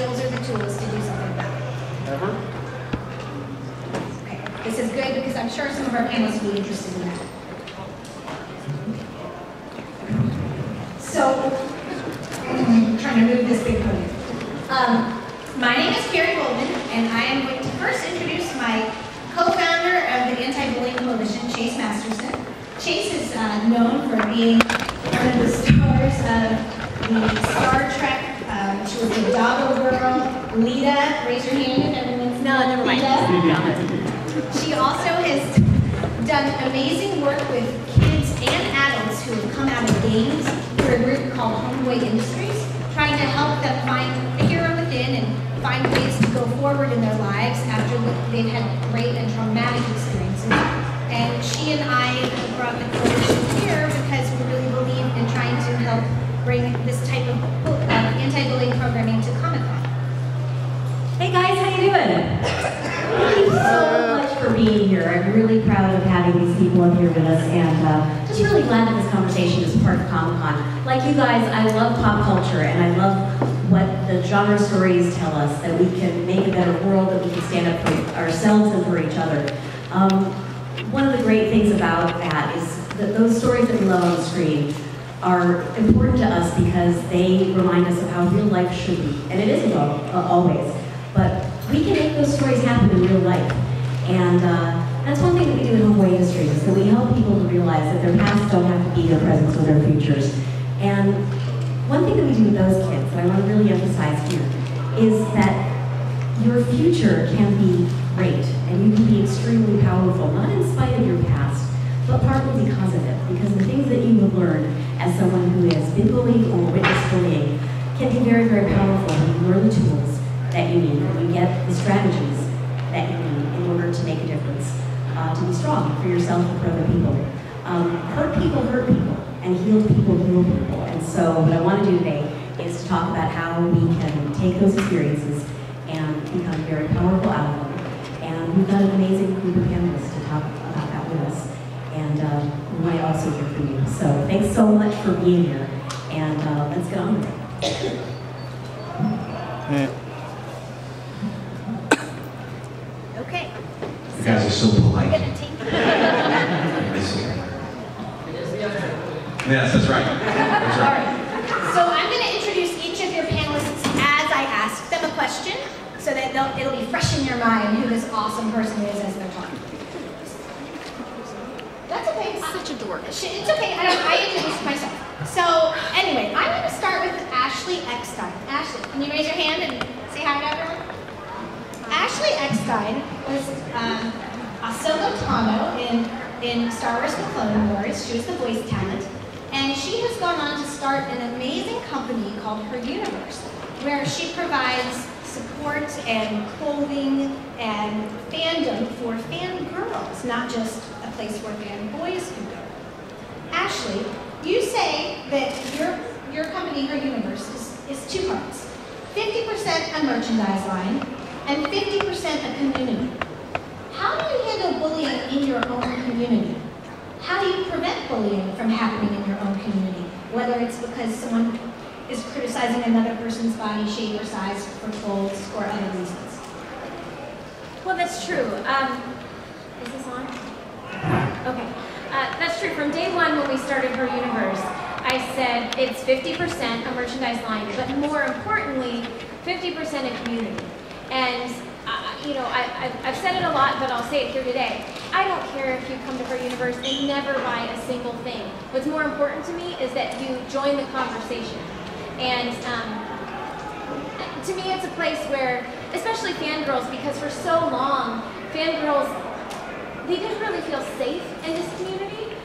skills or the tools to do something about it? Ever? Okay, this is good because I'm sure some of our panelists will be interested in that. So, I'm trying to move this big podium. My name is Carrie Goldman, and I am going to first introduce my co-founder of the Anti-Bullying Coalition, Chase Masterson. Chase is known for being one of the stars of the Star Trek. She was the Doggo Girl. Lita, raise your hand if everyone's never mind. Lita. She also has done amazing work with kids and adults who have come out of games through a group called Homeway Industries, trying to help them find the hero within and find ways to go forward in their lives after they've had great and traumatic experiences. And she and I brought the coalition here because we really believe in trying to help bring this type of anti-bullying programming to Comic-Con. Hey guys, how you doing? Thank you so much for being here. I'm really proud of having these people up here with us, and just really glad that this conversation is part of Comic-Con. Like you guys, I love pop culture, and I love what the genre stories tell us, that we can make a better world, that we can stand up for ourselves and for each other. One of the great things about that is that those stories that we love on the screen are important to us because they remind us of how real life should be. And it isn't always, but we can make those stories happen in real life. And that's one thing that we do in Homeway Industries, is that we help people to realize that their pasts don't have to be their presents or their futures. And one thing that we do with those kids, that I want to really emphasize here, is that your future can be great, and you can be extremely powerful, not in spite of your past, but partly because of it. Because the things that you have learned as someone who has been bullied or witnessed bullying can be very, very powerful when you learn the tools that you need, and you get the strategies that you need in order to make a difference, to be strong for yourself and for other people. Hurt people, and healed people heal people. And so what I want to do today is to talk about how we can take those experiences and become very powerful out of them. And we've got an amazing group of panelists to talk about that with us. And we might also hear from you. So thanks so much for being here. And let's get on with it. Okay. You guys are so polite. Yes, that's right. That's right. All right. So I'm going to introduce each of your panelists as I ask them a question, so that it'll be fresh in your mind who this awesome person is as they're talking. That's okay. Such a dork. It's okay. I introduced myself. So anyway, I'm going to start with Ashley Eckstein. Ashley, can you raise your hand and say hi to everyone? Ashley Eckstein was Ahsoka Tano in Star Wars: The Clone Wars. She was the voice talent. And she has gone on to start an amazing company called Her Universe, where she provides support and clothing and fandom for fangirls, not just a place where fanboys can go. Ashley, you say that your company, Her Universe, is two parts. 50% a merchandise line and 50% a community. How do you handle bullying in your own community? How do you prevent bullying from happening in your own community? Whether it's because someone is criticizing another person's body shape or size for clothes or other reasons. Well, that's true. Is this on? Okay. That's true. From day one when we started Her Universe, I said it's 50% a merchandise line, but more importantly, 50% a community. And you know, I've said it a lot, but I'll say it here today. I don't care if you come to Her Universe and never buy a single thing. What's more important to me is that you join the conversation. And to me, it's a place where, especially fangirls, because for so long, fangirls, they didn't really feel safe in this community.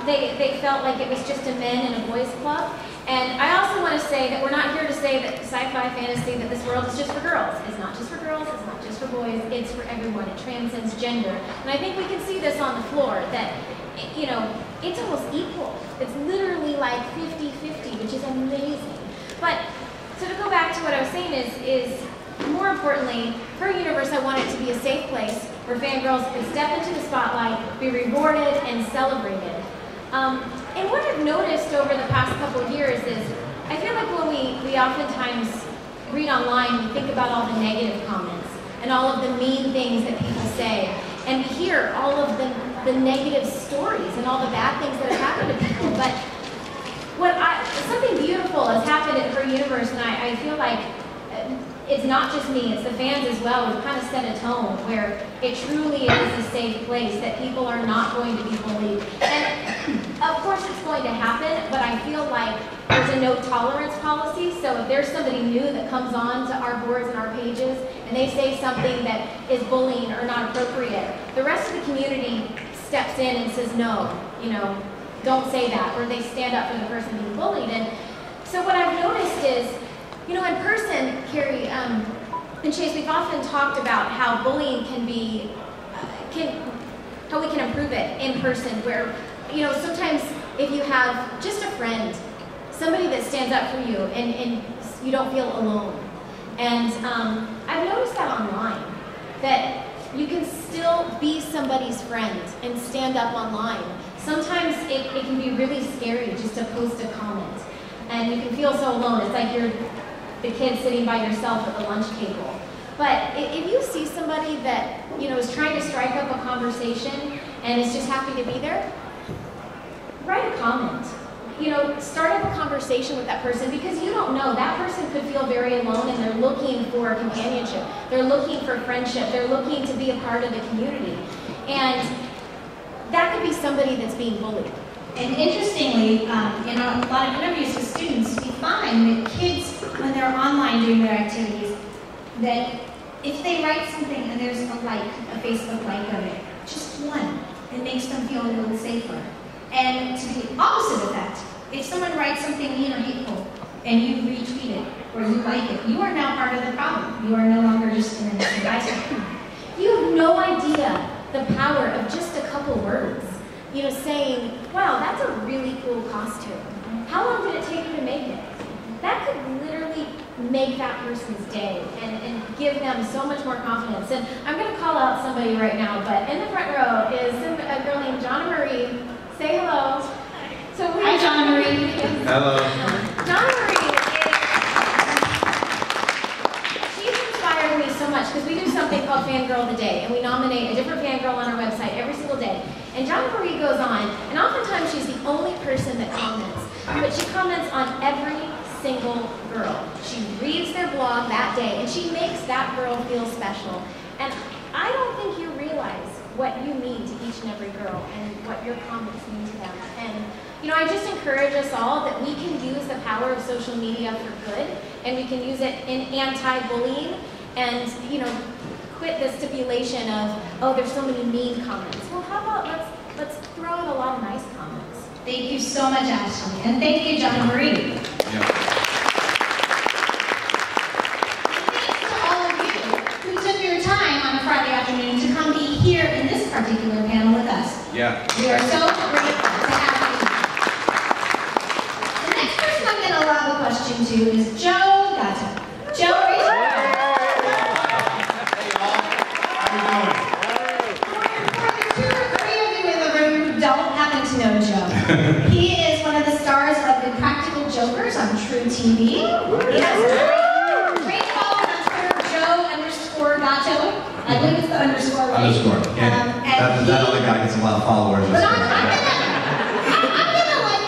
They felt like it was just a men and a boys club. And I also want to say that we're not here to say that sci-fi fantasy, that this world is just for girls. It's not just for girls, it's not just for boys, it's for everyone. It transcends gender. And I think we can see this on the floor, that, you know, it's almost equal. It's literally like 50-50, which is amazing. But, so to go back to what I was saying is more importantly, Her Universe, I want it to be a safe place where fangirls can step into the spotlight, be rewarded and celebrated. And what I've noticed over the past couple of years is, I feel like when we oftentimes read online, we think about all the negative comments and all of the mean things that people say, and we hear all of the negative stories and all the bad things that have happened to people. But something beautiful has happened at Her Universe, and I feel like it's not just me, it's the fans as well. We've kind of set a tone where it truly is a safe place, that people are not going to be bullied. And of course it's going to happen, but I feel like there's a no tolerance policy. So if there's somebody new that comes on to our boards and our pages and they say something that is bullying or not appropriate, the rest of the community steps in and says, no, don't say that, or they stand up for the person being bullied. And so what I've noticed is, in person, Carrie and Chase, we've often talked about how bullying can be, how we can improve it in person, where, sometimes if you have just a friend, somebody that stands up for you and you don't feel alone. And I've noticed that online, that you can still be somebody's friend and stand up online. Sometimes it can be really scary just to post a comment, and you can feel so alone. It's like you're the kid sitting by yourself at the lunch table. But if you see somebody that is trying to strike up a conversation and is just happy to be there, write a comment. Start up a conversation with that person, because you don't know, that person could feel very alone and they're looking for companionship. They're looking for friendship. They're looking to be a part of the community. And that could be somebody that's being bullied. And interestingly, in a lot of interviews with students, we find that kids, when they're online doing their activities, that if they write something and there's a Facebook like of it, just one, it makes them feel a little safer. And to the opposite effect, if someone writes something mean or hateful, and you retweet it, or you like it, you are now part of the problem. You are no longer just an innocent bystander. You have no idea the power of just a couple words. Saying, wow, that's a really cool costume. How long did it take you to make it? That could literally make that person's day and give them so much more confidence. And I'm going to call out somebody right now, but in the front row is a girl named Jonna Marie. Say hello. So hi, Jonna Marie. Hello. Jonna Marie she's inspired me so much, because we do something called Fangirl of the Day, and we nominate a different fangirl on our website every single day. And Jonna Marie goes on, and oftentimes she's the only person that comments, but she comments on every single girl. She reads their blog that day, and she makes that girl feel special. And I don't think you realize what you mean to each and every girl and what your comments mean to them. And I just encourage us all that we can use the power of social media for good, and we can use it in anti-bullying, and quit the stipulation of, oh, there's so many mean comments. Well, how about let's throw in a lot of nice comments. Thank you so much, Ashley. And thank you, Jonna Marie. Yeah. Thanks to all of you who took your time on a Friday afternoon to come be here in this particular panel with us. Yeah. We are so grateful to have you. The next person I'm going to allow a question to is Joe Gatto. Joe, raise your hand. To know Joe. He is one of the stars of the Practical Jokers on True TV. He has great following on Twitter, Joe_Gatto. I believe it's the underscore. Underscore. Yeah. That other guy gets a lot of followers. But I'm gonna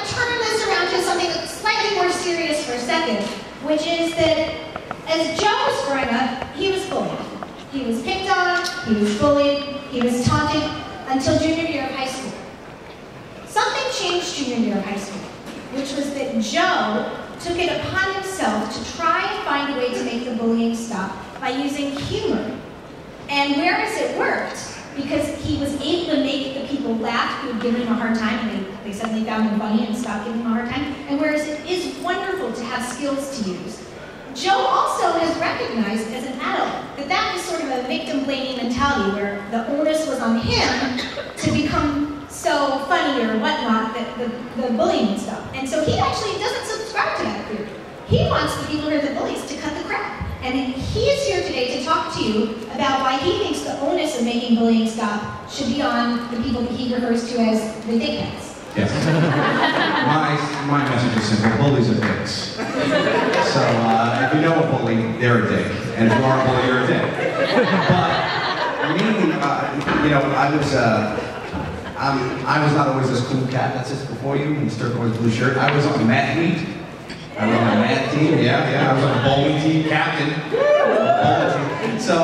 turn this around to something slightly more serious for a second, which is that as Joe was growing up, he was bullied. He was picked on, he was bullied, he was taunted until junior year of high school. Something changed junior year of high school, which was that Joe took it upon himself to try and find a way to make the bullying stop by using humor. And whereas it worked, because he was able to make the people laugh who had given him a hard time, and they suddenly found him funny and stopped giving him a hard time, and whereas it is wonderful to have skills to use, Joe also has recognized as an adult that that was sort of a victim-blaming mentality where the onus was on him to become so funny or whatnot that the bullying and stuff. And so he actually doesn't subscribe to that theory. He wants the people who are the bullies to cut the crap. And he is here today to talk to you about why he thinks the onus of making bullying stop should be on the people that he refers to as the dickheads. Yes. My message is simple. Bullies are dicks. So if you know a bully, they're a dick. And if you are a bully, you're a dick. But me, you know, I was not always this cool cat that sits before you in this turquoise blue shirt. I was on the math meet. I was on the math team, yeah. I was on the bowling team, captain. So,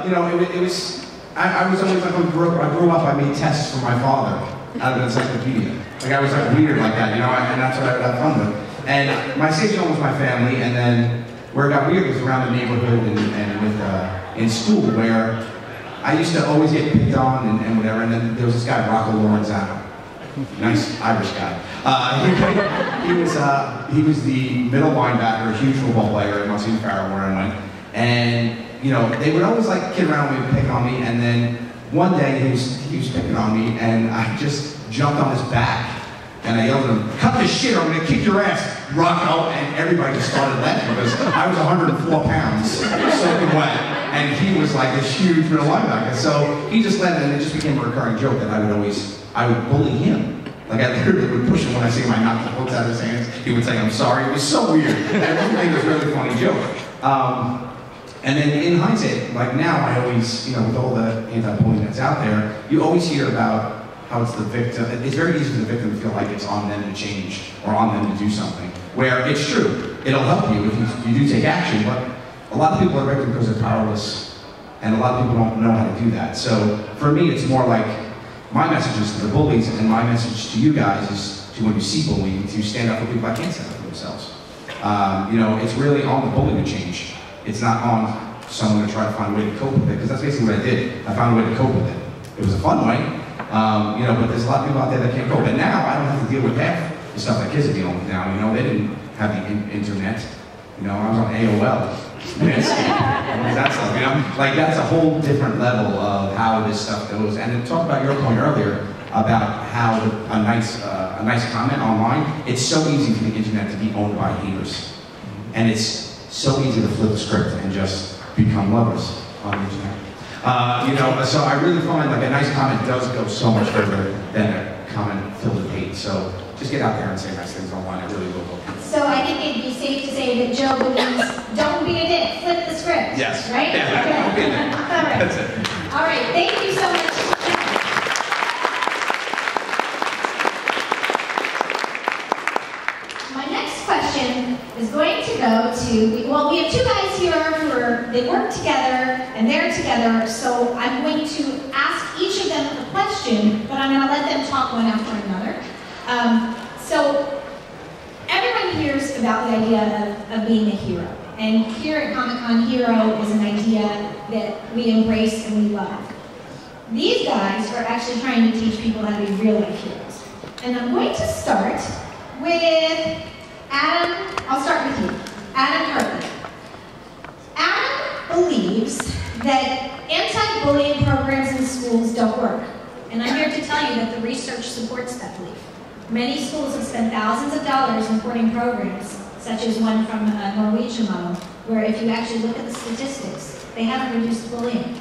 you know, it was, I was always like, I grew up, I made tests for my father out of an encyclopedia. Like, I was like weird like that, you know, and that's what I would have fun with. And my safe zone was my family, and then where it got weird was around the neighborhood and with, in school, where I used to always get picked on and whatever, and then there was this guy, Rocco Lorenzano. Nice Irish guy. He was the middle linebacker, a huge football player at Monsignor Farrell, where I went. And, you know, they would always like kid around with me and pick on me, and then one day he was picking on me, and I just jumped on his back, and I yelled at him, "Cut this shit, or I'm gonna kick your ass, Rocco," and everybody just started laughing because I was 104 pounds, soaking wet, and he was like this huge middle linebacker. So he just let it, and it just became a recurring joke that I would bully him. Like, I literally would push him when I see him, I knocked the books out of his hands. He would say, "I'm sorry." It was so weird. Everything was a really funny joke. And then in hindsight, like now, I always, you know, with all the anti-bullying that's out there, you always hear about how it's the victim. It's very easy for the victim to feel like it's on them to change or on them to do something. Where it's true, it'll help you if you do take action, but a lot of people are victims because they're powerless, and a lot of people don't know how to do that. So for me, it's more like, my message is to the bullies, and my message to you guys is to, when you see bullying, to stand up for people that can't stand up for themselves. You know, it's really on the bully to change. It's not on someone to try to find a way to cope with it, because that's basically what I did. I found a way to cope with it. It was a fun way, you know, but there's a lot of people out there that can't cope. And now I don't have to deal with half the stuff that kids are dealing with now. You know, they didn't have the internet. You know, I was on AOL. That stuff, you know? Like, that's a whole different level of how this stuff goes. And to talk about your point earlier about how a nice comment online, it's so easy for the internet to be owned by haters. And it's so easy to flip the script and just become lovers on the internet. You know, so I really find like a nice comment does go so much further than a comment filled with hate. So just get out there and say nice things online. It really will go. So I think it'd be safe to say that Joe believes, don't be a dick, flip the script. Yes. Right? Yeah, okay. don't be a dick. All right. That's it. All right, thank you so much. My next question is going to go to, well, we have two guys here who they work together and they're together, so I'm going to ask each of them a question, but I'm going to let them talk one after another. So everyone hears about the idea of being a hero. And here at Comic-Con, hero is an idea that we embrace and we love. These guys are actually trying to teach people how to be real-life heroes. And I'm going to start with Adam. I'll start with you. Adam Hartley. Adam believes that anti-bullying programs in schools don't work. And I'm here to tell you that the research supports that belief. Many schools have spent thousands of dollars supporting programs, such as one from a Norwegian model, where if you actually look at the statistics, they haven't reduced bullying.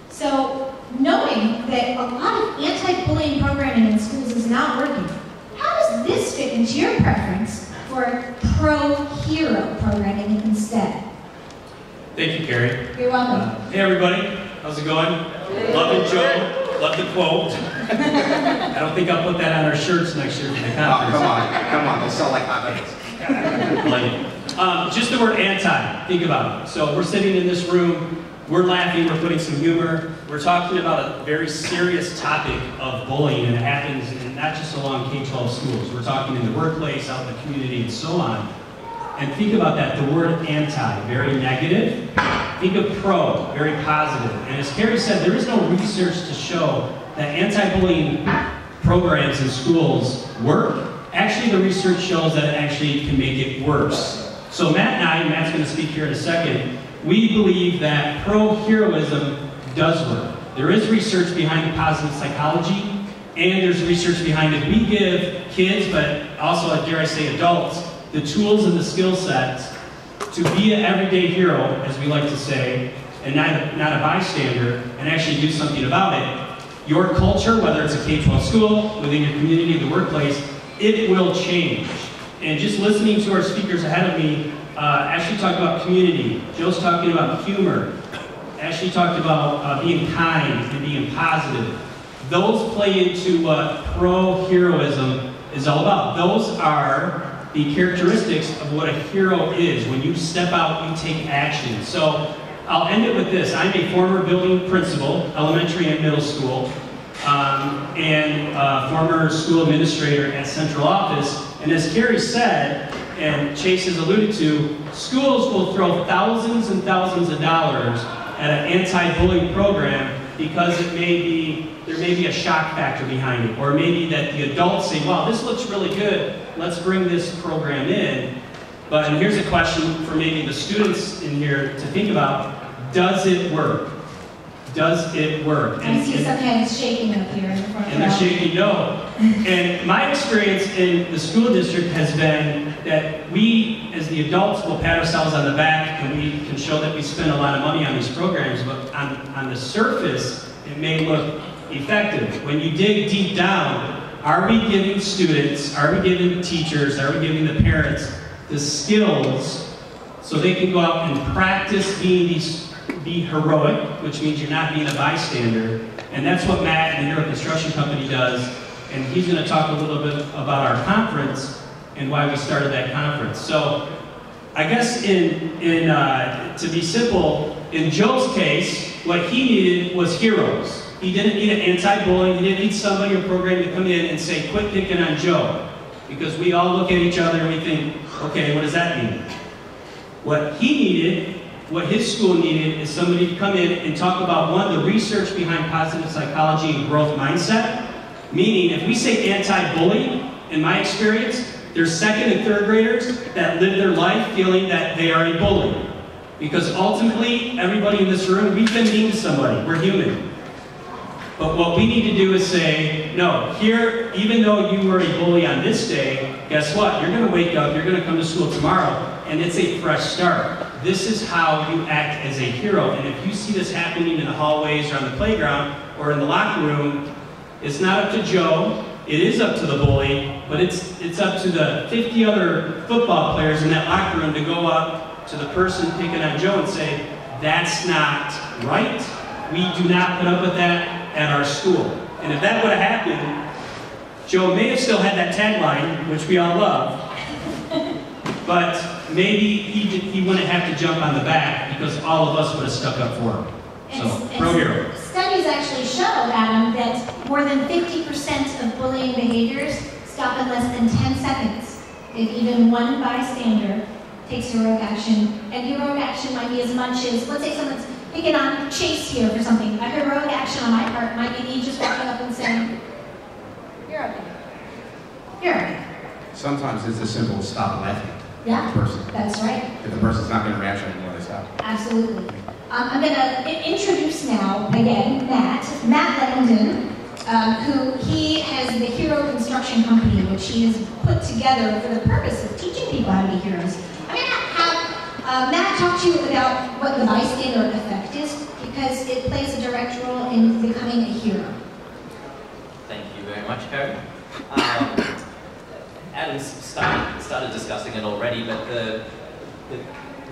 So, knowing that a lot of anti-bullying programming in schools is not working, how does this fit into your preference for pro-hero programming instead? Thank you, Carrie. You're welcome. Hey, everybody. How's it going? Love it, Joe. Love the quote. I don't think I'll put that on our shirts next year for the conference. Oh, come on. They'll sell like hot Like, just the word anti, think about it. So we're sitting in this room, we're laughing, we're putting some humor, we're talking about a very serious topic of bullying, and it happens in not just along K-12 schools. We're talking in the workplace, out in the community, and so on. And think about that, the word anti, very negative. Think of pro, very positive. And as Carrie said, there is no research to show that anti-bullying programs in schools work. Actually, the research shows that it actually can make it worse. So Matt's going to speak here in a second, we believe that pro-heroism does work. There is research behind the positive psychology, and there's research behind it. We give kids, but also, dare I say, adults, the tools and the skill sets to be an everyday hero, as we like to say, and not a bystander, and actually do something about it. Your culture, whether it's a K-12 school, within your community, the workplace, it will change. And just listening to our speakers ahead of me, Ashley talked about community. Joe's talking about humor. Ashley talked about being kind and being positive. Those play into what pro-heroism is all about. Those are the characteristics of what a hero is. When you step out, you take action. So I'll end it with this. I'm a former building principal, elementary and middle school, and former school administrator at central office. And as Carrie said, and Chase has alluded to, schools will throw thousands and thousands of dollars at an anti-bullying program because there may be a shock factor behind it, or maybe that the adults say, wow, this looks really good, let's bring this program in. But and here's a question for maybe the students in here to think about: does it work? Does it work? I see some heads shaking up here in the front row. And they're shaking no. And my experience in the school district has been that we, as the adults, will pat ourselves on the back and we can show that we spend a lot of money on these programs, but on the surface, it may look effective. When you dig deep down, are we giving students, are we giving teachers, are we giving the parents the skills so they can go out and practice be heroic, which means you're not being a bystander. And that's what Matt and the Hero Construction Company does. And he's going to talk a little bit about our conference and why we started that conference. So I guess to be simple, in Joe's case, what he needed was heroes. He didn't need an anti-bullying. He didn't need somebody or program to come in and say, quit picking on Joe. Because we all look at each other and we think, okay, what does that mean? What he needed, what his school needed, is somebody to come in and talk about, one, the research behind positive psychology and growth mindset. Meaning, if we say anti-bullying, in my experience, there's second and third graders that live their life feeling that they are a bully. Because ultimately, everybody in this room, we've been mean to somebody. We're human. But what we need to do is say, no, here, even though you were a bully on this day, guess what? You're going to wake up, you're going to come to school tomorrow, and it's a fresh start. This is how you act as a hero. And if you see this happening in the hallways or on the playground or in the locker room, it's not up to Joe, it is up to the bully, but it's up to the 50 other football players in that locker room to go up to the person picking on Joe and say, that's not right. We do not put up with that at our school. And if that would have happened, Joe may have still had that tagline, which we all love, but maybe he wouldn't have to jump on the back because all of us would have stuck up for him. So, pro hero. Studies actually show, Adam, that more than 50% of bullying behaviors stop in less than 10 seconds. If even one bystander takes heroic action, and heroic action might be as much as, let's say someone's picking on Chase here for something. A heroic action on my part might be me just walking up and saying, you're okay. You're okay. Sometimes it's as simple as stop laughing. Yeah, The person. that's right. If the person's not going to react anymore, they stop. Absolutely. I'm going to introduce now, again, Matt Langdon, who he has the Hero Construction Company, which he has put together for the purpose of teaching people how to be heroes. I'm going to have Matt talk to you about what the bystander effect is, because it plays a direct role in becoming a hero. Thank you very much, Carrie. Adam's started discussing it already, but the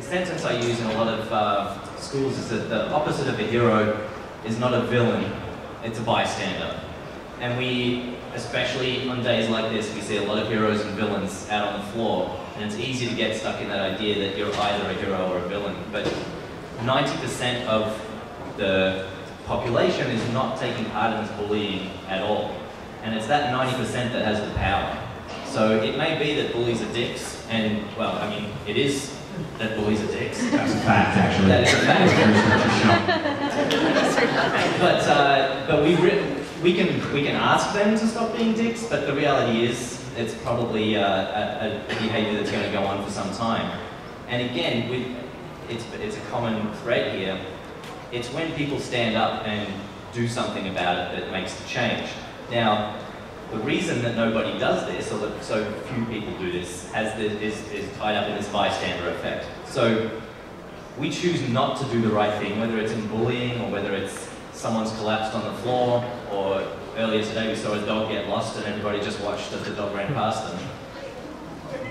sentence I use in a lot of schools is that the opposite of a hero is not a villain, it's a bystander. And we, especially on days like this, we see a lot of heroes and villains out on the floor, and it's easy to get stuck in that idea that you're either a hero or a villain. But 90% of the population is not taking part in this bullying at all. And it's that 90% that has the power. So it may be that bullies are dicks, and, well, I mean, it is that bullies are dicks. That's a fact, actually. That is a fact. But we can ask them to stop being dicks, but the reality is it's probably a behavior that's going to go on for some time. And again, it's a common thread here. It's when people stand up and do something about it that makes the change. Now, the reason that nobody does this, or that so few people do this, is tied up in this bystander effect. So we choose not to do the right thing, whether it's in bullying or whether it's someone's collapsed on the floor, or earlier today we saw a dog get lost and everybody just watched as the dog ran past them.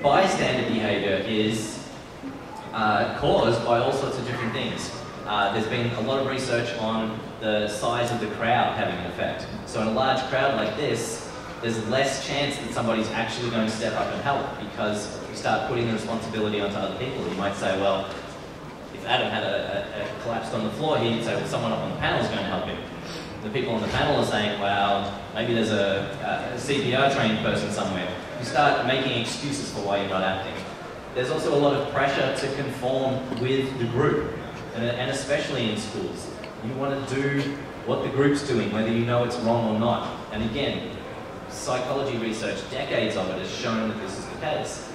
Bystander behavior is caused by all sorts of different things. There's been a lot of research on the size of the crowd having an effect. So in a large crowd like this, there's less chance that somebody's actually going to step up and help, because you start putting the responsibility onto other people. You might say, well, if Adam had a collapsed on the floor, he'd say, well, someone up on the panel is going to help him. The people on the panel are saying, well, maybe there's a CPR trained person somewhere. You start making excuses for why you're not acting. There's also a lot of pressure to conform with the group, and especially in schools. You want to do what the group's doing, whether you know it's wrong or not. And again, psychology research, decades of it, has shown that this is the case.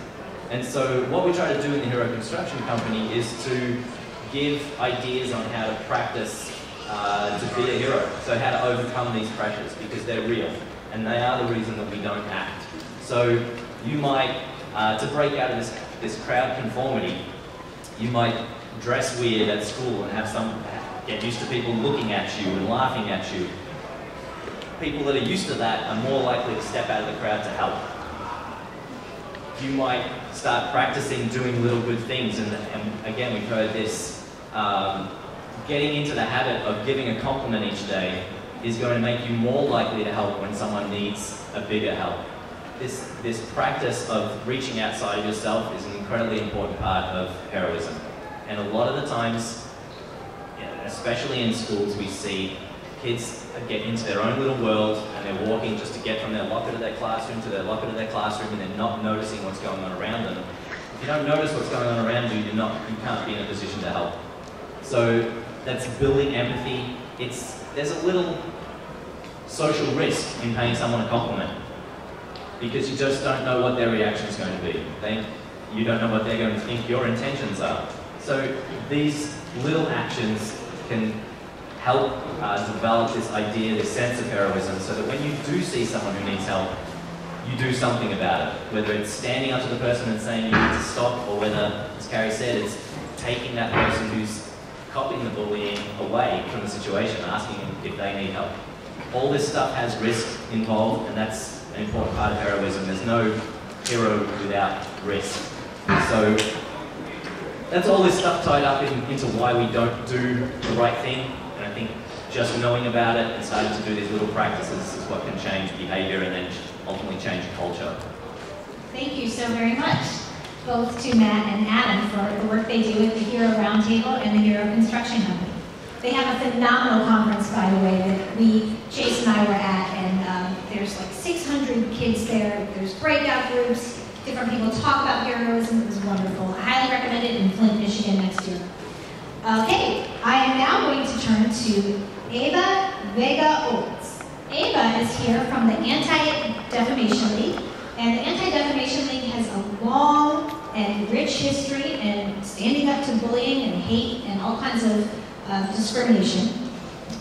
And so what we try to do in the Hero Construction Company is to give ideas on how to practice to be a hero. So how to overcome these pressures, because they're real, and they are the reason that we don't act. So you might, to break out of this crowd conformity, you might dress weird at school and get used to people looking at you and laughing at you. People that are used to that are more likely to step out of the crowd to help. You might start practicing doing little good things, and again, we've heard this, getting into the habit of giving a compliment each day is going to make you more likely to help when someone needs a bigger help. This practice of reaching outside of yourself is an incredibly important part of heroism. And a lot of the times, especially in schools, we see kids get into their own little world, and they're walking just to get from their locker to their classroom to their locker to their classroom, and they're not noticing what's going on around them. If you don't notice what's going on around you, you can't be in a position to help. So that's building empathy. There's a little social risk in paying someone a compliment, because you just don't know what their reaction is going to be. You don't know what they're going to think your intentions are. So these little actions can help develop this idea, this sense of heroism, so that when you do see someone who needs help, you do something about it. Whether it's standing up to the person and saying you need to stop, or whether, as Carrie said, it's taking that person who's copying the bullying away from the situation, asking them if they need help. All this stuff has risk involved, and that's an important part of heroism. There's no hero without risk. So that's all this stuff tied up into why we don't do the right thing. And I think just knowing about it and starting to do these little practices is what can change behavior and then ultimately change culture. Thank you so very much, both to Matt and Adam, for the work they do at the Hero Roundtable and the Hero Construction Company. They have a phenomenal conference, by the way, that Chase and I were at, and there's like 600 kids there. There's breakout groups. Different people talk about heroism. It was wonderful. I highly recommend it in Flint, Michigan next year. Okay, I am now going to turn to Eva Vega-Olds. Eva is here from the Anti-Defamation League, and the Anti-Defamation League has a long and rich history in standing up to bullying and hate and all kinds of discrimination.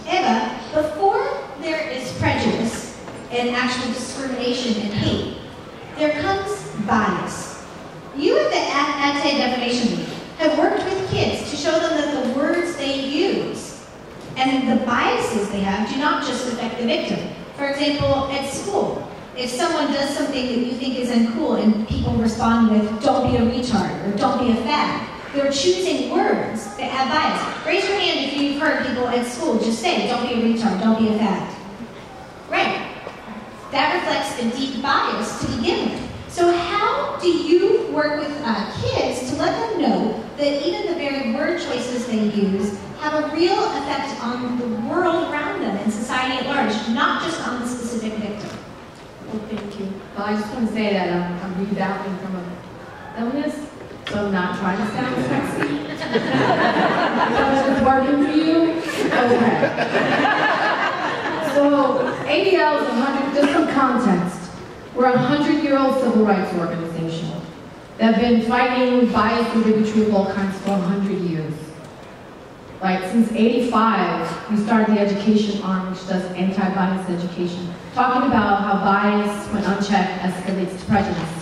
Eva, before there is prejudice and actual discrimination and hate, there comes bias. You at the Anti-Defamation League have worked with kids to show them that the words they use and the biases they have do not just affect the victim. For example, at school, if someone does something that you think is uncool and people respond with, "Don't be a retard," or "Don't be a fag," they're choosing words that have bias. Raise your hand if you've heard people at school just say, "Don't be a retard, don't be a fag." Right. That reflects a deep bias to begin with. So how do you work with kids to let them know that even the very word choices they use have a real effect on the world around them and society at large, not just on the specific victim? Well, thank you. Well, I just want to say that I'm rebounding from a illness, so I'm not trying to sound sexy. If it's working for you, okay. So ADL is 100, just some context. We're a 100-year-old civil rights organization that have been fighting bias and bigotry of all kinds for 100 years. Like since '85, we started the education arm, which does anti-bias education, talking about how bias, when unchecked, escalates to prejudice.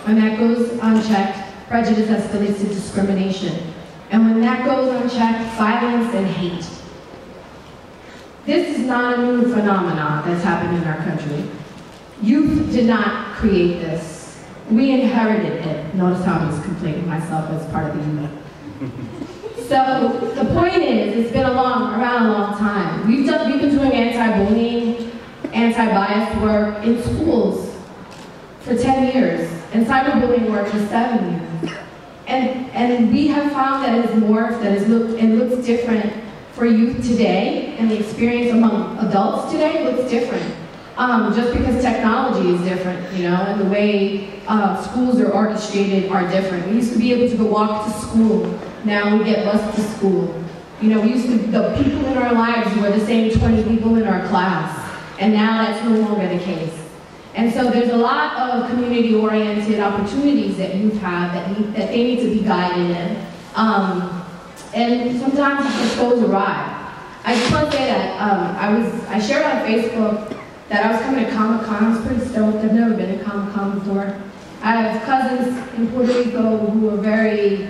When that goes unchecked, prejudice escalates to discrimination. And when that goes unchecked, violence and hate. This is not a new phenomenon that's happened in our country. Youth did not create this. We inherited it. Notice how I'm just completing myself as part of the youth. So the point is, it's been around a long time. We've been doing anti-bullying, anti-bias work in schools for 10 years, and cyberbullying work for 7 years. And we have found that it's morphed, that it looks different for youth today, and the experience among adults today looks different. Just because technology is different, you know, and the way schools are orchestrated are different. We used to be able to go walk to school. Now we get bused to school. You know, the people in our lives were the same 20 people in our class, and now that's no longer the case. And so there's a lot of community-oriented opportunities that youth have that they need to be guided in. And sometimes it just goes awry. I just want to say that I shared on Facebook that I was coming to Comic-Con. I was pretty stoked. I've never been to Comic-Con before. I have cousins in Puerto Rico who are very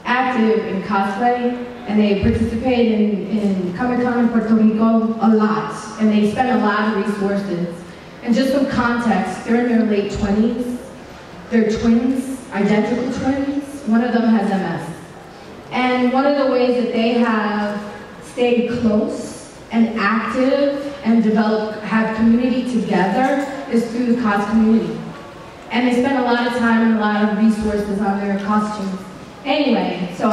active in cosplay, and they participate in Comic-Con in Puerto Rico a lot, and they spend a lot of resources. And just some context, they're in their late 20s. They're twins, identical twins. One of them has MS. And one of the ways that they have stayed close and active and have community together is through the cos community. And they spend a lot of time and a lot of resources on their costumes. Anyway, so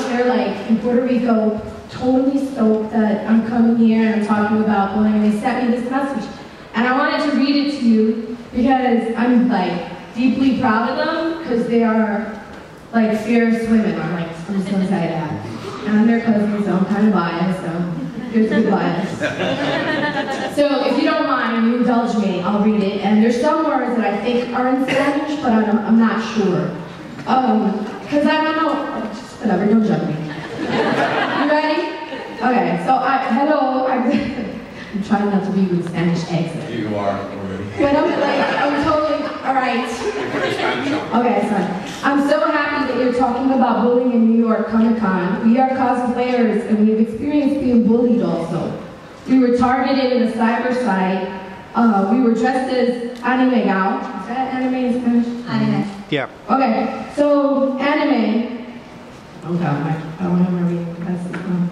they're like in Puerto Rico, totally stoked that I'm coming here and I'm talking about bullying, and they sent me this message. And I wanted to read it to you because I'm like deeply proud of them, because they are like fierce women. I'm just gonna say that. And I'm their cousin, so I'm kind of biased, so there's good bias. So if you don't mind, you indulge me, I'll read it. And there's some words that I think are in Spanish, but I'm not sure. Because I don't know, just whatever, don't judge me. You ready? Okay, so hello, I'm trying not to be with Spanish accent. You are already. But I'm totally, all right. Okay, sorry. I'm so happy that you're talking about bullying in New York Comic-Con. We are cosplayers, and we've experienced being bullied also. We were targeted in a cyber site. We were dressed as anime gal. Is that anime in Spanish? Anime. Yeah. Okay, so anime. Oh God, I don't have my reading glasses on.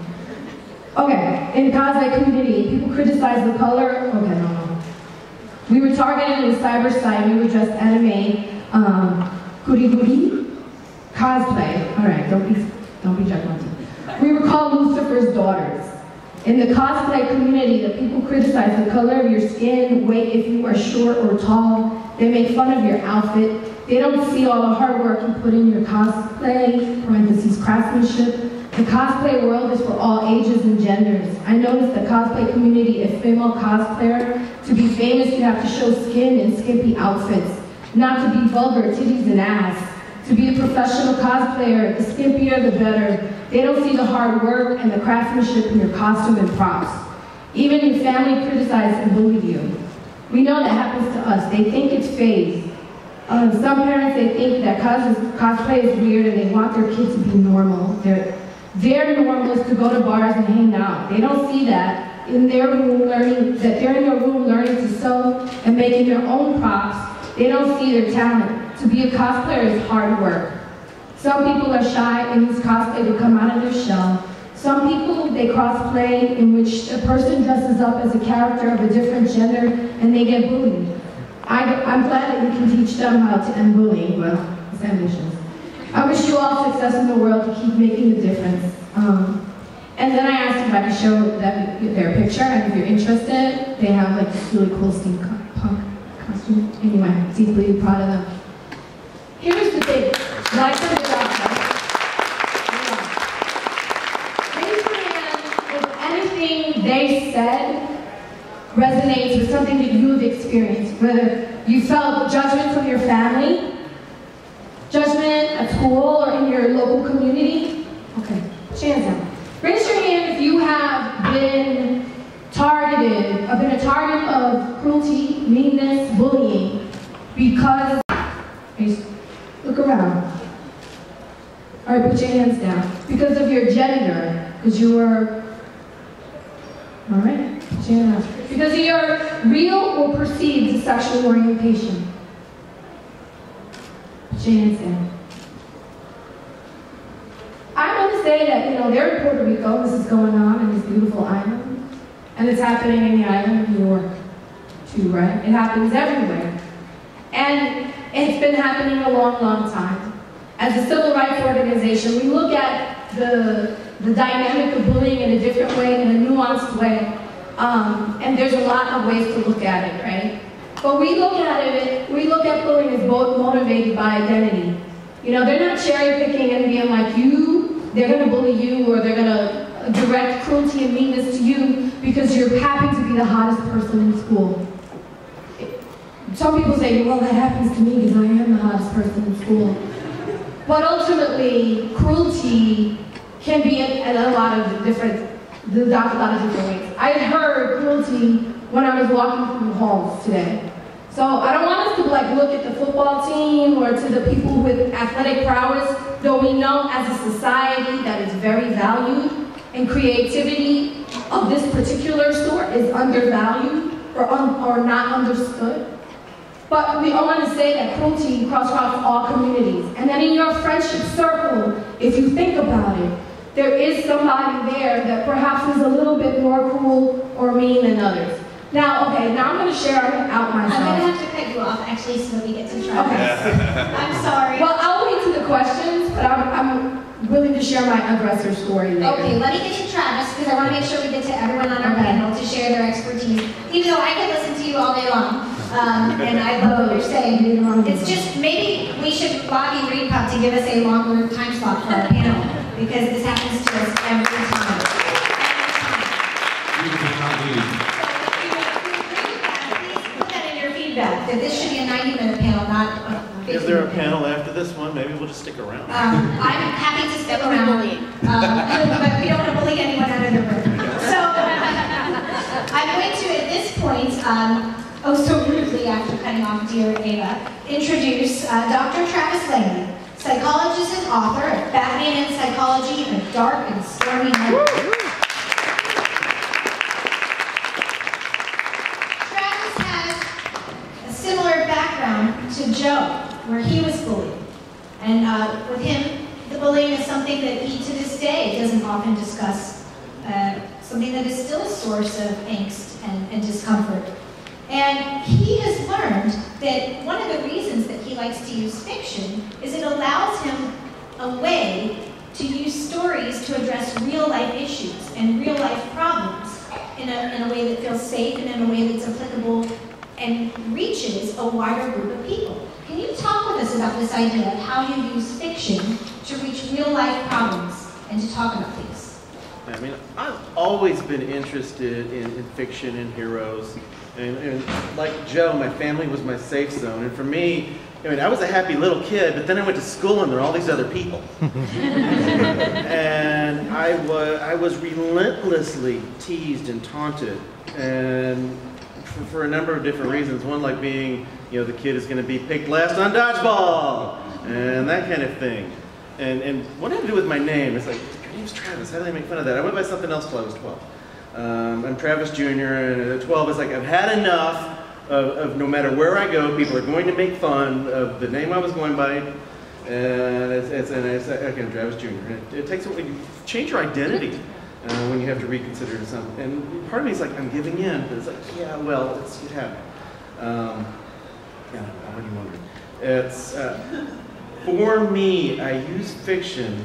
Okay, in the cosplay community, people criticize the color. Okay, no. We were targeted in a cyber site. We were dressed anime, guri cosplay. All right, don't be judgmental. We were called Lucifer's daughters. In the cosplay community, the people criticize the color of your skin, weight, if you are short or tall. They make fun of your outfit. They don't see all the hard work you put in your cosplay, parentheses, craftsmanship. The cosplay world is for all ages and genders. I noticed the cosplay community, a female cosplayer, to be famous you have to show skin and skimpy outfits, not to be vulgar, titties and ass. To be a professional cosplayer, the skimpier the better. They don't see the hard work and the craftsmanship in your costume and props. Even your family criticize and bully you. We know that happens to us. They think it's phase. Some parents, they think that cosplay is weird and they want their kids to be normal. Their normal is to go to bars and hang out. They don't see that in their room learning, that they're in their room learning to sew and making their own props. They don't see their talent. To be a cosplayer is hard work. Some people are shy and use cosplay to come out of their shell. Some people, they cosplay in which a person dresses up as a character of a different gender and they get bullied. I'm glad that we can teach them how to end bullying. Well, it's ambitious. I wish you all success in the world to keep making a difference. And then I asked if I could show their picture, and if you're interested, they have like this really cool steampunk costume. Anyway, I'm deeply proud of them. Here's the thing. Raise your hand if anything they said resonates with something that you have experienced, whether you felt judgment from your family, judgment at school or in your local community. Okay, hands down. Raise your hand if you have been targeted, been a target of cruelty, meanness, bullying, because, look around. All right, put your hands down. Because of your gender, because you were, all right, put your hands down. Because of your real or perceived sexual orientation. Put your hands down. say that, you know, they're in Puerto Rico, this is going on in this beautiful island, and it's happening in the island of New York, too, right? It happens everywhere. And it's been happening a long, long time. As a civil rights organization, we look at the dynamic of bullying in a different way, in a nuanced way. And there's a lot of ways to look at it, right? But we look at bullying as both motivated by identity. You know, they're not cherry picking and being like you, they're gonna bully you, or they're gonna direct cruelty and meanness to you because you happen to be the hottest person in school. Some people say, well, that happens to me because I am the hottest person in school. But ultimately, cruelty can be in a lot of different ways. I had heard cruelty when I was walking through halls today. So I don't want us to like look at the football team or to the people with athletic prowess, though we know as a society that is very valued and creativity of this particular sort is undervalued or not understood. But we all want to say that cruelty cross-crops all communities. And then in your friendship circle, if you think about it, there is somebody there that perhaps is a little bit more cruel or mean than others. Now, okay, now I'm going to share out myself. I'm going to have to cut you off, actually, so that we get to try. Okay. I'm sorry. Well, I'll wait to the questions, but I'm willing to share my aggressor story later. Okay, let me get to Travis, because I want to make sure we get to everyone on our panel to share their expertise. Even though I could listen to you all day long, and I love what you're saying. It's just, maybe we should lobby ReadPub to give us a longer time slot for our panel, because this happens to us every time. That this should be a 90-minute panel, not a 50-minute. Is there a panel after this one? Maybe we'll just stick around. I'm happy to stick around, but we don't want to bully anyone out of the room. So I'm going to, at this point, so rudely after cutting off dear Ava, introduce Dr. Travis Langley, psychologist and author of Batman and Psychology in a Dark and Stormy Night. Similar background to Joe, where he was bullied. And with him, the bullying is something that he, to this day, doesn't often discuss. Something that is still a source of angst and discomfort. And he has learned that one of the reasons that he likes to use fiction is it allows him a way to use stories to address real-life issues and real-life problems in a way that feels safe and in a way that's applicable and reaches a wider group of people. Can you talk with us about this idea of how you use fiction to reach real-life problems and to talk about these? I mean, I've always been interested in fiction and heroes. And like Joe, my family was my safe zone. And for me, I mean, I was a happy little kid, but then I went to school and there were all these other people. And I was relentlessly teased and taunted. And for a number of different reasons. One like being, you know, the kid is going to be picked last on dodgeball, and that kind of thing. And what had to do with my name? It's like, your name's Travis, how do they make fun of that? I went by something else till I was 12. I'm Travis Jr., and at 12 it's like, I've had enough of no matter where I go, people are going to make fun of the name I was going by, and I said, okay, I'm Travis Jr. And it takes, you change your identity. When you have to reconsider something. And part of me is like, I'm giving in, but it's like, yeah, well, it happened. Yeah, I'm already wondering. It's, for me, I use fiction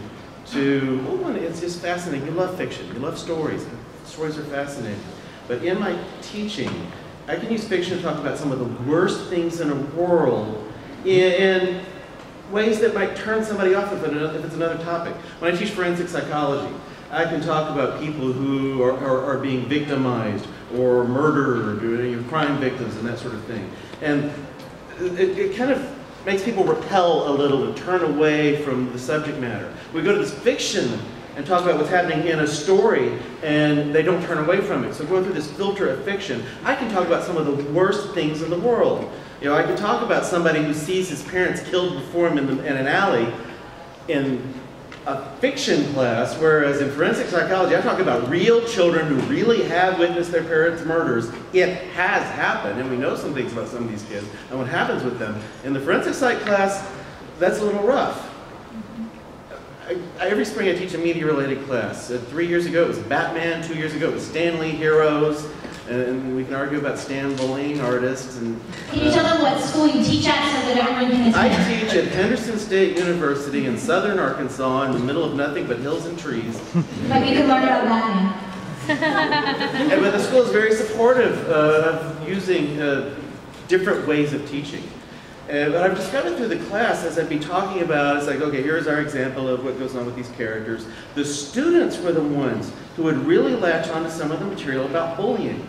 to, well, it's just fascinating. You love fiction, you love stories. Stories are fascinating. But in my teaching, I can use fiction to talk about some of the worst things in the world in ways that might turn somebody off if it's another topic. When I teach forensic psychology, I can talk about people who are being victimized or murdered, or crime victims and that sort of thing. And it kind of makes people repel a little and turn away from the subject matter. We go to this fiction and talk about what's happening in a story and they don't turn away from it. So going through this filter of fiction, I can talk about some of the worst things in the world. You know, I can talk about somebody who sees his parents killed before him in an alley in a fiction class, whereas in forensic psychology, I talk about real children who really have witnessed their parents' murders. It has happened, and we know some things about some of these kids and what happens with them. In the forensic psych class, that's a little rough. every spring I teach a media-related class. 3 years ago it was Batman, 2 years ago it was Stan Lee heroes, and we can argue about Stan bullying artists. And can you tell them what school you teach at so that everyone can attend? I teach at Henderson State University in southern Arkansas in the middle of nothing but hills and trees. But we can learn about Batman. But the school is very supportive of using different ways of teaching. But I've discovered through the class, as I'd be talking about, it's like, okay, here's our example of what goes on with these characters. The students were the ones who would really latch onto some of the material about bullying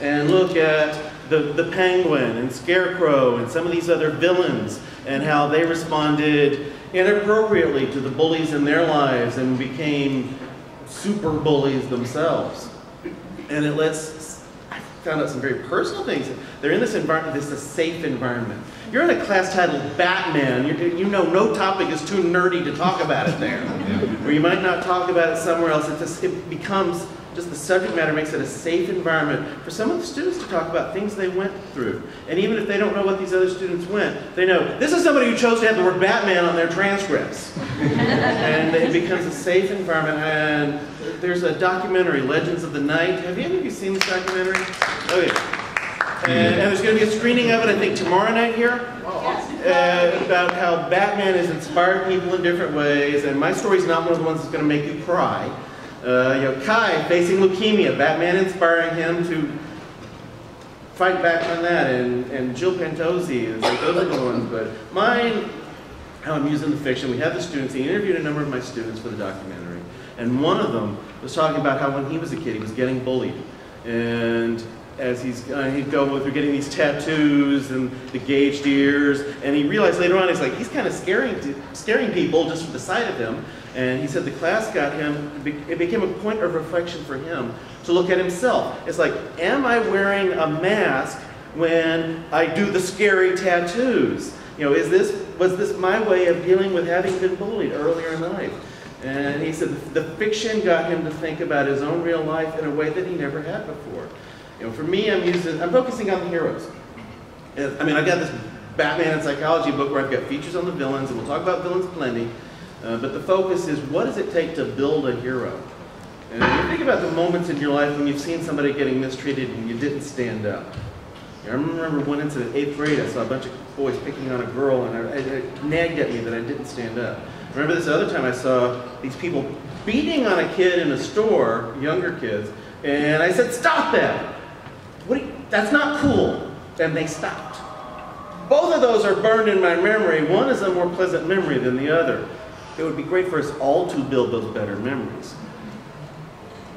and look at the Penguin and Scarecrow and some of these other villains and how they responded inappropriately to the bullies in their lives and became super bullies themselves. And it lets, I found out some very personal things. They're in this environment, this is a safe environment. You're in a class titled Batman, you know no topic is too nerdy to talk about it there. Or you might not talk about it somewhere else. It becomes, just the subject matter makes it a safe environment for some of the students to talk about things they went through. And even if they don't know what these other students went, they know this is somebody who chose to have the word Batman on their transcripts. And it becomes a safe environment. And there's a documentary, Legends of the Night. Have any of you seen this documentary? Oh yeah. And there's going to be a screening of it, I think, tomorrow night here, about how Batman has inspired people in different ways. And my story's not one of the ones that's going to make you cry. You know, Kai facing leukemia, Batman inspiring him to fight back on that, and Jill Pantozzi, it's like those are the ones. But mine, how I'm using the fiction, we have the students, he interviewed a number of my students for the documentary, and one of them was talking about how when he was a kid, he was getting bullied. And as he'd go through getting these tattoos and the gauged ears, and he realized later on, he's kind of scaring people just for the sight of him. And he said the class got him, it became a point of reflection for him to look at himself. It's like, am I wearing a mask when I do the scary tattoos? You know, was this my way of dealing with having been bullied earlier in life? And he said the fiction got him to think about his own real life in a way that he never had before. You know, for me, I'm focusing on the heroes. I mean, I've got this Batman and Psychology book where I've got features on the villains, and we'll talk about villains plenty. But the focus is, what does it take to build a hero? And you think about the moments in your life when you've seen somebody getting mistreated and you didn't stand up. I remember one incident, 8th grade, I saw a bunch of boys picking on a girl, and it nagged at me that I didn't stand up. I remember this other time I saw these people beating on a kid in a store, younger kids, and I said, stop that! That's not cool. And they stopped. Both of those are burned in my memory. One is a more pleasant memory than the other. It would be great for us all to build those better memories.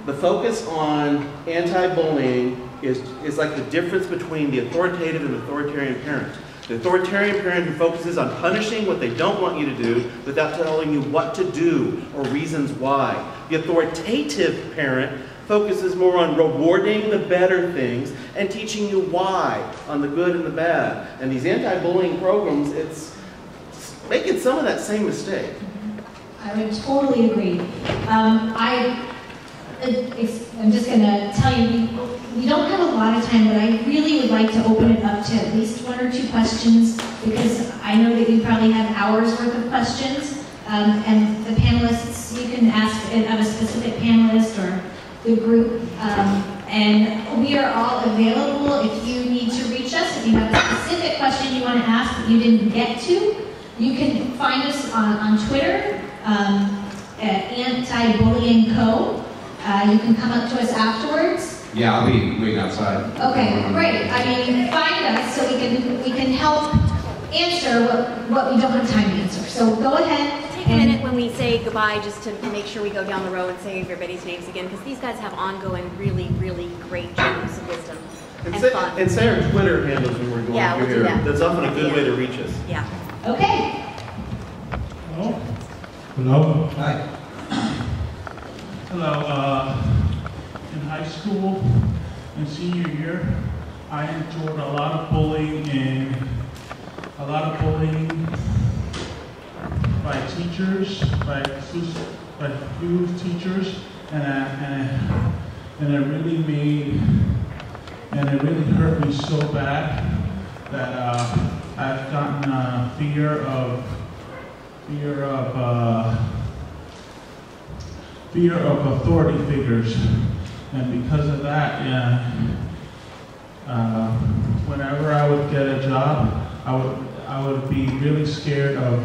The focus on anti-bullying is like the difference between the authoritative and authoritarian parent. The authoritarian parent who focuses on punishing what they don't want you to do without telling you what to do or reasons why. The authoritative parent focuses more on rewarding the better things and teaching you why on the good and the bad. And these anti-bullying programs, it's making some of that same mistake. I would totally agree. I'm just going to tell you, we don't have a lot of time, but I really would like to open it up to at least 1 or 2 questions, because I know that you probably have hours worth of questions. And the panelists, you can ask of a specific panelist or the group. And we are all available if you need to reach us. If you have a specific question you want to ask that you didn't get to, you can find us on Twitter, at Anti-Bullying Co. You can come up to us afterwards. Yeah, I'll be waiting outside. Okay, great. I mean, find us so we can help answer what we don't have time to answer. So go ahead. Take a minute when we say goodbye just to make sure we go down the row and say everybody's names again, because these guys have ongoing, really, really great gems of wisdom and fun. And say our Twitter handles when we're going through here. That. That's often a good way to reach us. Yeah. Okay. Hello. Hello. Hi. Hello. In high school, in senior year, I endured a lot of bullying by teachers, by few teachers, and it really hurt me so bad that I've gotten fear of fear of authority figures. And because of that, whenever I would get a job, I would be really scared of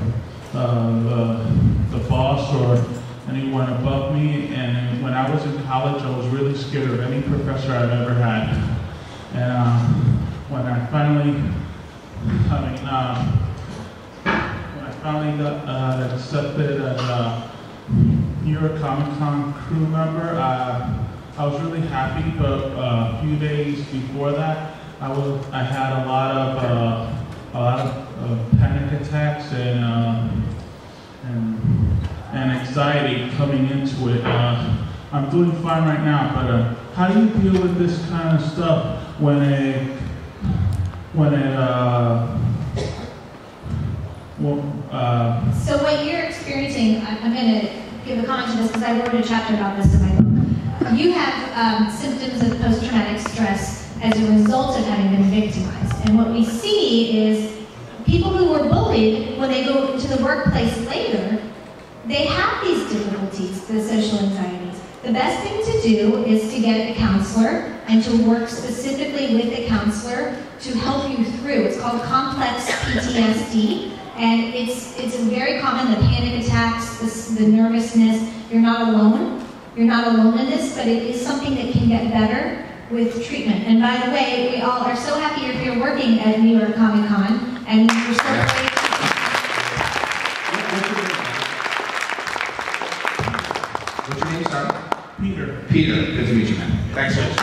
the boss or anyone above me. And when I was in college, I was really scared of any professor I've ever had. And when I finally got accepted as a New York Comic-Con crew member, I was really happy. But a few days before that, I had a lot of panic attacks and anxiety coming into it. I'm doing fine right now, but how do you deal with this kind of stuff So what you're experiencing, I'm going to give a comment to this because I wrote a chapter about this in my book. You have symptoms of post-traumatic stress as a result of having been victimized. And what we see is people who were bullied, when they go to the workplace later, they have these difficulties, the social anxieties. The best thing to do is to get a counselor and to work specifically with a counselor to help you through. It's called complex PTSD, and it's very common, the panic attacks, the nervousness. You're not alone. You're not alone in this, but it is something that can get better with treatment. And by the way, we all are so happy you're here working at New York Comic-Con, and we're so great. What's your name, sorry? Peter. Peter, good to meet you, man. Thanks so much.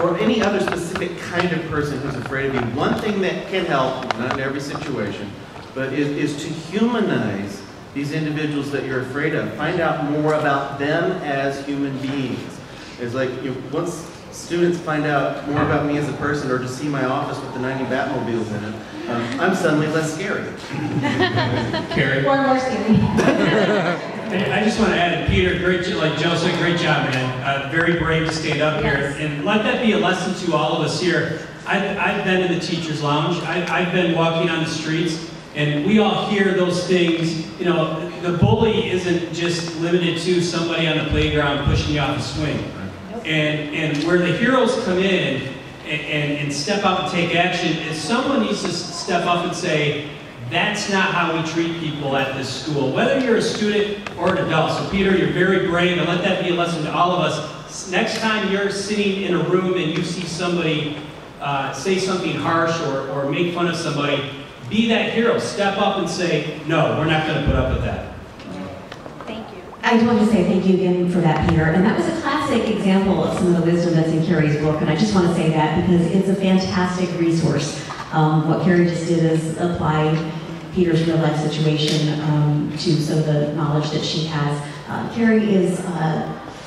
Or any other specific kind of person who's afraid of you. One thing that can help, not in every situation, but is to humanize these individuals that you're afraid of. Find out more about them as human beings. It's like, once students find out more about me as a person, or just see my office with the 90 Batmobiles in it, I'm suddenly less scary. Carrie? Or more scary. Hey, I just want to add, Peter, like Joe said, great job, man. Very brave to stand up here. And let that be a lesson to all of us here. I've been in the teacher's lounge. I've been walking on the streets, and we all hear those things. You know, the bully isn't just limited to somebody on the playground pushing you off the swing. And where the heroes come in and step up and take action is someone needs to step up and say, that's not how we treat people at this school, whether you're a student or an adult. So Peter, you're very brave, and let that be a lesson to all of us. Next time you're sitting in a room and you see somebody say something harsh or make fun of somebody, be that hero. Step up and say, no, we're not going to put up with that. Thank you. I just wanted to say thank you again for that, Peter. And that was a classic example of some of the wisdom that's in Carrie's book. And I just want to say that because it's a fantastic resource. What Carrie just did is apply Peter's real life situation to some of the knowledge that she has. Carrie is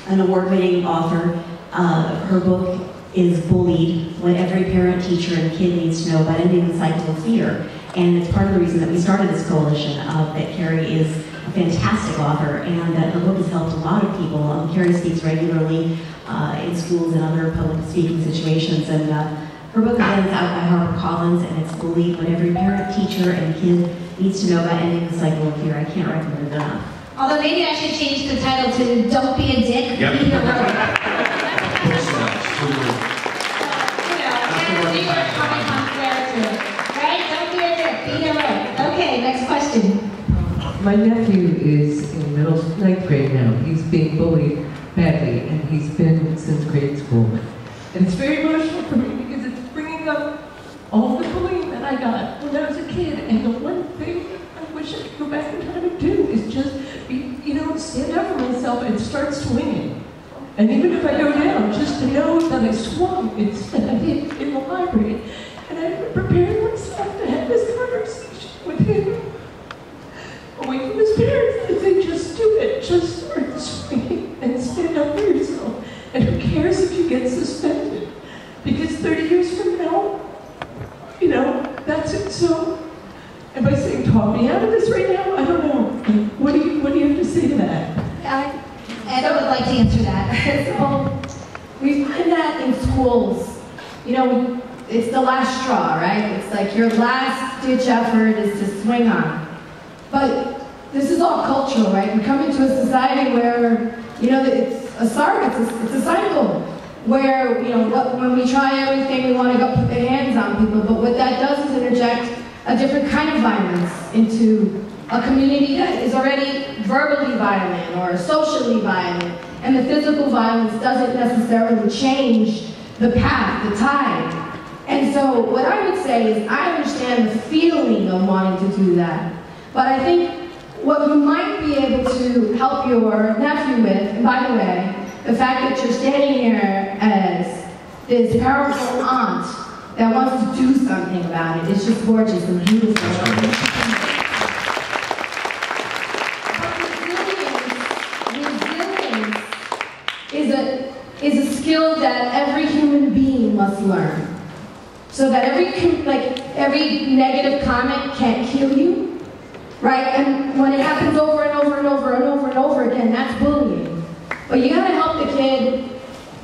an award-winning author. Her book is Bullied, What Every Parent, Teacher, and Kid Needs to Know About Ending the Cycle of Fear. And it's part of the reason that we started this coalition, that Carrie is a fantastic author, and that the book has helped a lot of people. Carrie speaks regularly in schools and other public speaking situations, and her book again is out by HarperCollins, and it's Bullied, What Every Parent, Teacher, and Kid Needs to Know About Ending the Cycle of Fear. I can't recommend it enough. Although maybe I should change the title to Don't Be a Dick, Be a Heroic. New York Comic-Con character, right? Don't be a dick, be heroic. Okay, next question. My nephew is in ninth grade now. He's being bullied badly, and he's been since grade school. And it's very emotional for me because it's bringing up all the bullying that I got when I was a kid. And the one thing I wish I could go back in time and do is just be, stand up for myself and start swinging. And even if I go down, just to know that I swung instead I hit in the library. And I've been preparing myself to have this conversation with him away from his parents. And they just do it. Just start swinging and stand up for yourself. And who cares if you get suspended? Because 30 years from now, that's it. So, am I saying talk me out of this right now? I don't know. What do you have to say to that? Ed would like to answer that. So, we find that in schools. it's the last straw, right? It's like your last ditch effort is to swing on. But this is all cultural, right? We come into a society where, you know, it's a cycle where, you know, when we try everything, we want to go put the hands on people, but what that does is interject a different kind of violence into a community that is already verbally violent or socially violent, and the physical violence doesn't necessarily change the path, the tide. And so what I would say is I understand the feeling of wanting to do that, but I think what you might be able to help your nephew with, and by the way, the fact that you're standing here as this powerful aunt that wants to do something about it is just gorgeous and beautiful. Resilience is a skill that every human being must learn. So that every negative comment can't kill you, right? And when it happens over and over and over and over and over again, that's bullying. But you gotta help the kid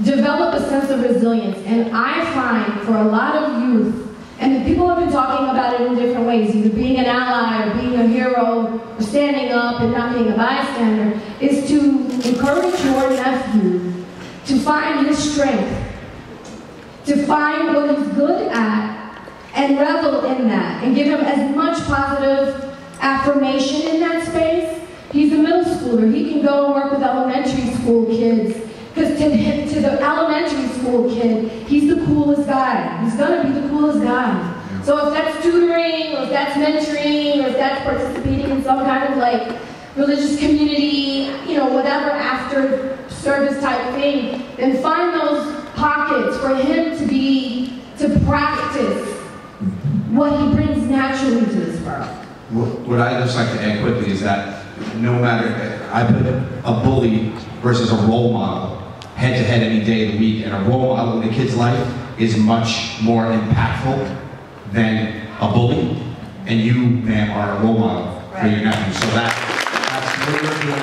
develop a sense of resilience. And I find for a lot of youth, and people have been talking about it in different ways, either being an ally or being a hero or standing up and not being a bystander, is to encourage your nephew to find his strength, to find what he's good at and revel in that, and give him as much positive affirmation in that space. He's a middle schooler. He can go and work with elementary school kids, because to the elementary school kid, he's the coolest guy. He's gonna be the coolest guy. So if that's tutoring, or if that's mentoring, or if that's participating in some kind of like religious community, you know, whatever after service type thing, then find those pockets for him to practice what he brings naturally to this world. What I'd just like to add quickly is that no matter, I put a bully versus a role model head to head any day of the week, and a role model in a kid's life is much more impactful than a bully, and you, ma'am, are a role model for your nephew. So that's what we're doing.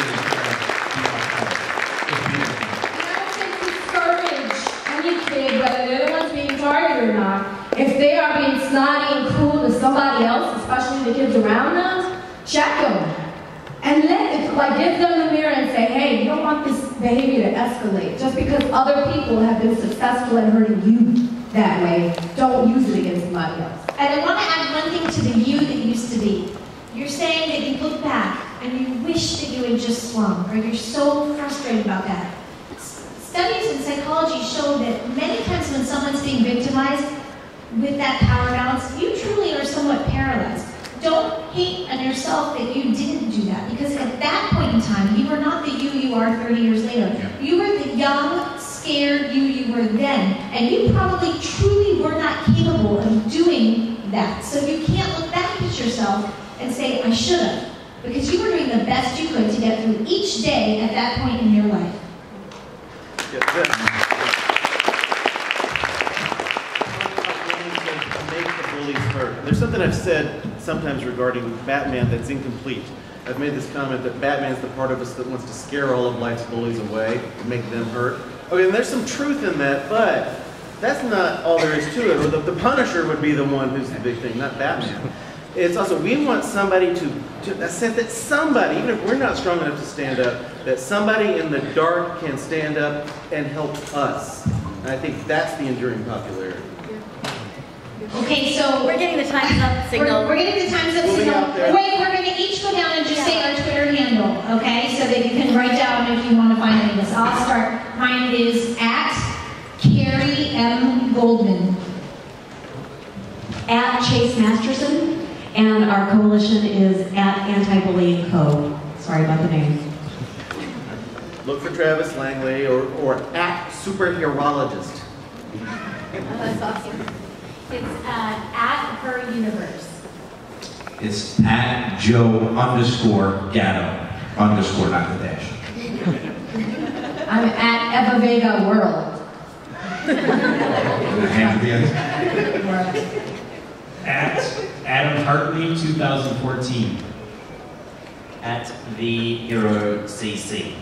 Discourage any kid, whether they're the ones being targeted or not, if they are being snotty and cruel to somebody else, especially the kids around them, check them. And give them the mirror and say, hey, you don't want this behavior to escalate. Just because other people have been successful at hurting you that way, don't use it against somebody else. And I want to add one thing to the you that used to be. You're saying that you look back and you wish that you had just swung, or you're so frustrated about that. Studies in psychology show that many times when someone's being victimized with that power balance, you truly are somewhat paralyzed. Don't hate on yourself that you didn't do that, because at that point in time, you were not the you are 30 years later. Yeah. You were the young, scared you were then, and you probably truly were not capable of doing that. So you can't look back at yourself and say, I should have, because you were doing the best you could to get through each day at that point in your life. There's something I've said sometimes regarding Batman that's incomplete. I've made this comment that Batman's the part of us that wants to scare all of life's bullies away and make them hurt. Okay, and there's some truth in that, but that's not all there is to it. Or the Punisher would be the one who's the big thing, not Batman. It's also, we want somebody to sense that somebody, even if we're not strong enough to stand up, that somebody in the dark can stand up and help us. And I think that's the enduring popularity. Okay, so we're getting the time's up signal. We're getting the time's up signal. Wait, we're going to each go down and just say our Twitter handle, okay? So that you can write down if you want to find any of this. I'll start. Mine is at Carrie M. Goldman. At Chase Masterson, and our coalition is at Anti-Bullying Co. Sorry about the name. Look for Travis Langley or at Superherologist. Oh, that's awesome. It's at her universe. It's at Joe_Gatto, _ not the dash. I'm at Eva Vega World. At Adam Hartley 2014. At the Hero CC.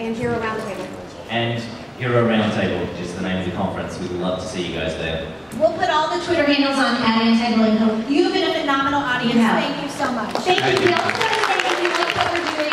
And Hero Roundtable. And Hero Roundtable, which is the name of the conference. We'd love to see you guys there. We'll put all the Twitter handles on @Anti-Bullying Co. You've been a phenomenal audience. Thank you so much. Thank you. We also want to say if you like what we're doing,